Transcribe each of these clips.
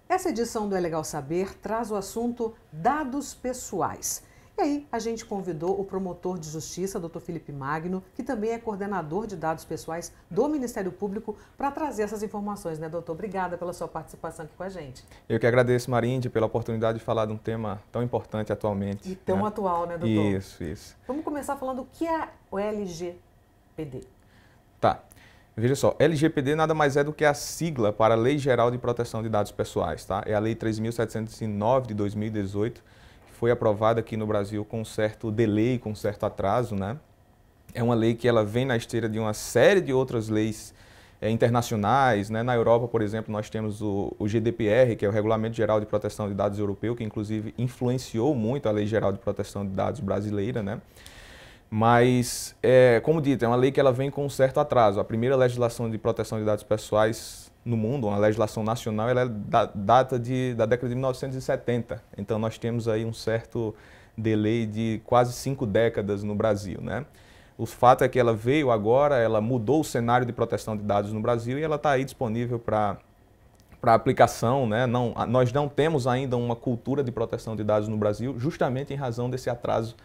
Essa edição do É Legal Saber traz o assunto dados pessoais. E aí, a gente convidou o promotor de justiça, Dr. Felipe Magno, que também é coordenador de dados pessoais do Ministério Público, para trazer essas informações, né, doutor? Obrigada pela sua participação aqui com a gente. Eu que agradeço, Marinde, pela oportunidade de falar de um tema tão importante atualmente. E tão né? atual, né, doutor? Isso. Vamos começar falando o que é o LGPD. Tá. Veja só, LGPD nada mais é do que a sigla para a Lei Geral de Proteção de Dados Pessoais, tá? É a Lei 3.709 de 2018, que foi aprovada aqui no Brasil com um certo delay, com um certo atraso, né? É uma lei que ela vem na esteira de uma série de outras leis internacionais, né? Na Europa, por exemplo, nós temos o GDPR, que é o Regulamento Geral de Proteção de Dados Europeu, que inclusive influenciou muito a Lei Geral de Proteção de Dados brasileira, né? Mas, como dito, é uma lei que ela vem com um certo atraso. A primeira legislação de proteção de dados pessoais no mundo, uma legislação nacional, ela data da década de 1970. Então, nós temos aí um certo delay de quase 5 décadas no Brasil, né? O fato é que ela veio agora, ela mudou o cenário de proteção de dados no Brasil e ela está aí disponível para aplicação, né? Nós não temos ainda uma cultura de proteção de dados no Brasil, justamente em razão desse atraso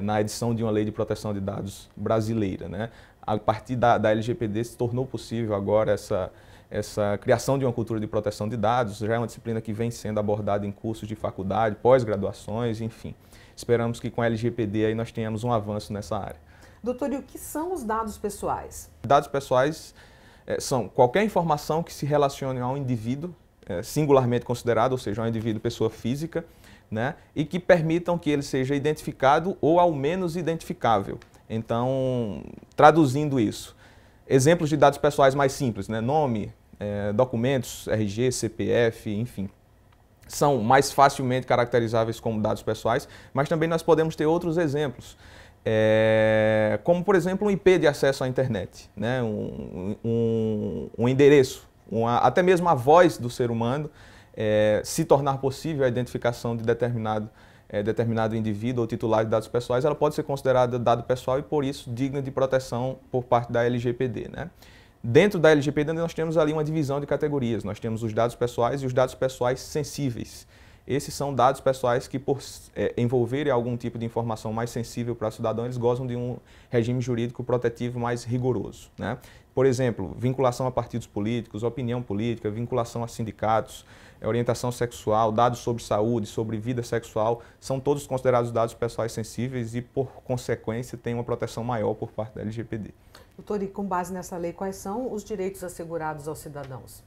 na edição de uma lei de proteção de dados brasileira, né? A partir da LGPD se tornou possível agora essa criação de uma cultura de proteção de dados, já é uma disciplina que vem sendo abordada em cursos de faculdade, pós-graduações, enfim. Esperamos que com a LGPD aí nós tenhamos um avanço nessa área. Doutor, e o que são os dados pessoais? Dados pessoais são qualquer informação que se relacione a um indivíduo singularmente considerado, ou seja, um indivíduo pessoa física, né, e que permitam que ele seja identificado ou ao menos identificável. Então, traduzindo isso, exemplos de dados pessoais mais simples, né, nome, documentos, RG, CPF, enfim, são mais facilmente caracterizáveis como dados pessoais, mas também nós podemos ter outros exemplos. Como, por exemplo, um IP de acesso à internet, né? um endereço, até mesmo a voz do ser humano, se tornar possível a identificação de determinado indivíduo ou titular de dados pessoais, ela pode ser considerada dado pessoal e, por isso, digna de proteção por parte da LGPD, né? Dentro da LGPD, nós temos ali uma divisão de categorias. Nós temos os dados pessoais e os dados pessoais sensíveis. Esses são dados pessoais que, por envolverem algum tipo de informação mais sensível para o cidadão, eles gozam de um regime jurídico protetivo mais rigoroso, né? Por exemplo, vinculação a partidos políticos, opinião política, vinculação a sindicatos, orientação sexual, dados sobre saúde, sobre vida sexual, são todos considerados dados pessoais sensíveis e, por consequência, têm uma proteção maior por parte da LGPD. Doutor, e com base nessa lei, quais são os direitos assegurados aos cidadãos?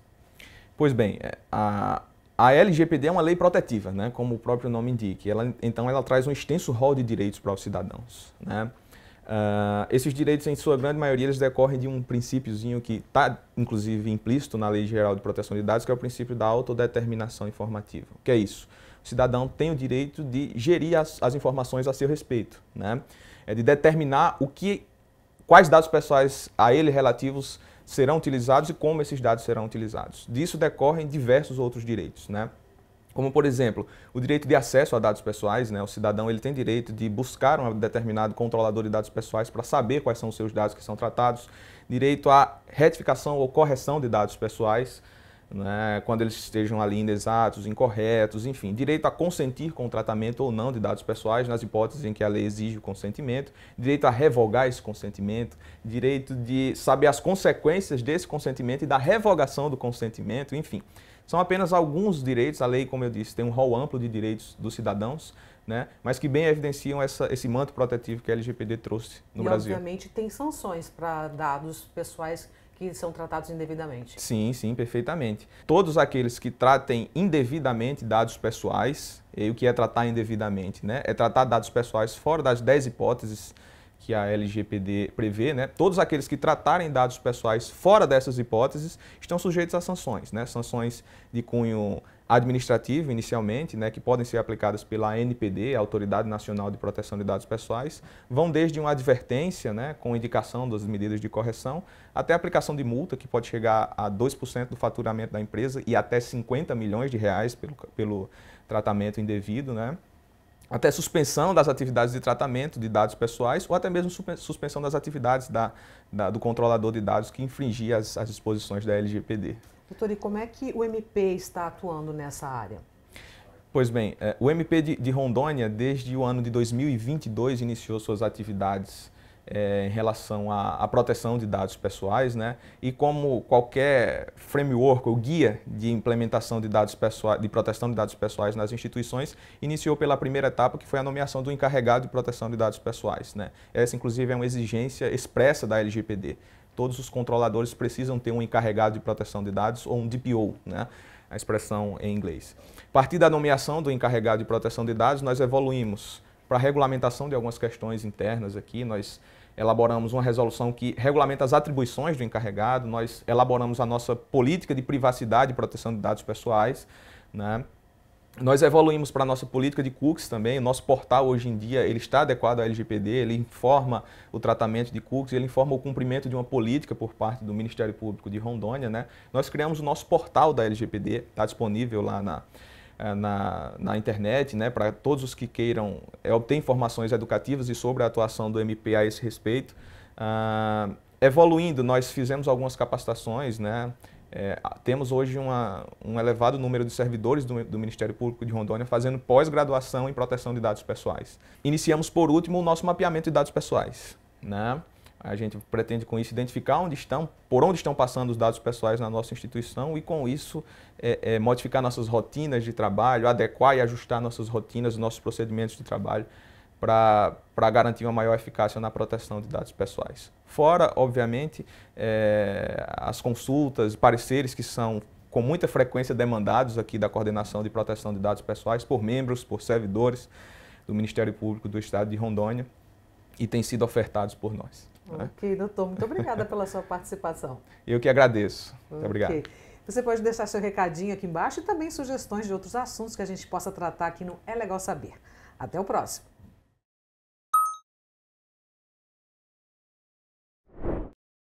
Pois bem, a LGPD é uma lei protetiva, né, como o próprio nome indica. Então, ela traz um extenso rol de direitos para os cidadãos, né? Esses direitos, em sua grande maioria, eles decorrem de um princípiozinho que está, inclusive, implícito na Lei Geral de Proteção de Dados, que é o princípio da autodeterminação informativa. O que é isso? O cidadão tem o direito de gerir as informações a seu respeito, né? De determinar quais dados pessoais a ele relativos serão utilizados e como esses dados serão utilizados. Disso decorrem diversos outros direitos, né? Como, por exemplo, o direito de acesso a dados pessoais, né? O cidadão ele tem direito de buscar um determinado controlador de dados pessoais para saber quais são os seus dados que são tratados, direito à retificação ou correção de dados pessoais, né? Quando eles estejam ali inexatos, incorretos, enfim, direito a consentir com o tratamento ou não de dados pessoais, nas hipóteses em que a lei exige o consentimento, direito a revogar esse consentimento, direito de saber as consequências desse consentimento e da revogação do consentimento, enfim. São apenas alguns direitos, a lei, como eu disse, tem um rol amplo de direitos dos cidadãos, né, mas que bem evidenciam esse manto protetivo que a LGPD trouxe no Brasil. E, obviamente, tem sanções para dados pessoais que são tratados indevidamente. Sim, perfeitamente. Todos aqueles que tratem indevidamente dados pessoais, e o que é tratar indevidamente, né, é tratar dados pessoais fora das 10 hipóteses que a LGPD prevê, né? Todos aqueles que tratarem dados pessoais fora dessas hipóteses estão sujeitos a sanções, né? Sanções de cunho administrativo, inicialmente, né? Que podem ser aplicadas pela ANPD, a Autoridade Nacional de Proteção de Dados Pessoais, vão desde uma advertência, né? Com indicação das medidas de correção, até a aplicação de multa, que pode chegar a 2% do faturamento da empresa e até 50 milhões de reais pelo tratamento indevido, né? Até suspensão das atividades de tratamento de dados pessoais ou até mesmo suspensão das atividades do controlador de dados que infringir as disposições da LGPD. Doutor, e como é que o MP está atuando nessa área? Pois bem, o MP de Rondônia, desde o ano de 2022, iniciou suas atividades em relação à proteção de dados pessoais, né? E como qualquer framework ou guia de implementação de dados pessoais, de proteção de dados pessoais nas instituições, iniciou pela primeira etapa, que foi a nomeação do encarregado de proteção de dados pessoais, né? Essa, inclusive, é uma exigência expressa da LGPD. Todos os controladores precisam ter um encarregado de proteção de dados ou um DPO, né? A expressão em inglês. A partir da nomeação do encarregado de proteção de dados, nós evoluímos para a regulamentação de algumas questões internas aqui. Nós elaboramos uma resolução que regulamenta as atribuições do encarregado, nós elaboramos a nossa política de privacidade e proteção de dados pessoais, né? Nós evoluímos para a nossa política de cookies também. O nosso portal hoje em dia ele está adequado à LGPD, ele informa o tratamento de cookies, ele informa o cumprimento de uma política por parte do Ministério Público de Rondônia, né? Nós criamos o nosso portal da LGPD, está disponível lá na internet, né, para todos os que queiram obter informações educativas e sobre a atuação do MP a esse respeito. Evoluindo, nós fizemos algumas capacitações, né? Temos hoje um elevado número de servidores do Ministério Público de Rondônia fazendo pós-graduação em proteção de dados pessoais. Iniciamos, por último, o nosso mapeamento de dados pessoais, né? A gente pretende com isso identificar por onde estão passando os dados pessoais na nossa instituição e com isso modificar nossas rotinas de trabalho, adequar e ajustar nossas rotinas, nossos procedimentos de trabalho para garantir uma maior eficácia na proteção de dados pessoais. Fora, obviamente, as consultas, pareceres que são com muita frequência demandados aqui da Coordenação de Proteção de Dados Pessoais por membros, por servidores do Ministério Público do Estado de Rondônia e têm sido ofertados por nós. Ok, doutor. Muito obrigada pela sua participação. Eu que agradeço. Muito obrigado. Você pode deixar seu recadinho aqui embaixo e também sugestões de outros assuntos que a gente possa tratar aqui no É Legal Saber. Até o próximo.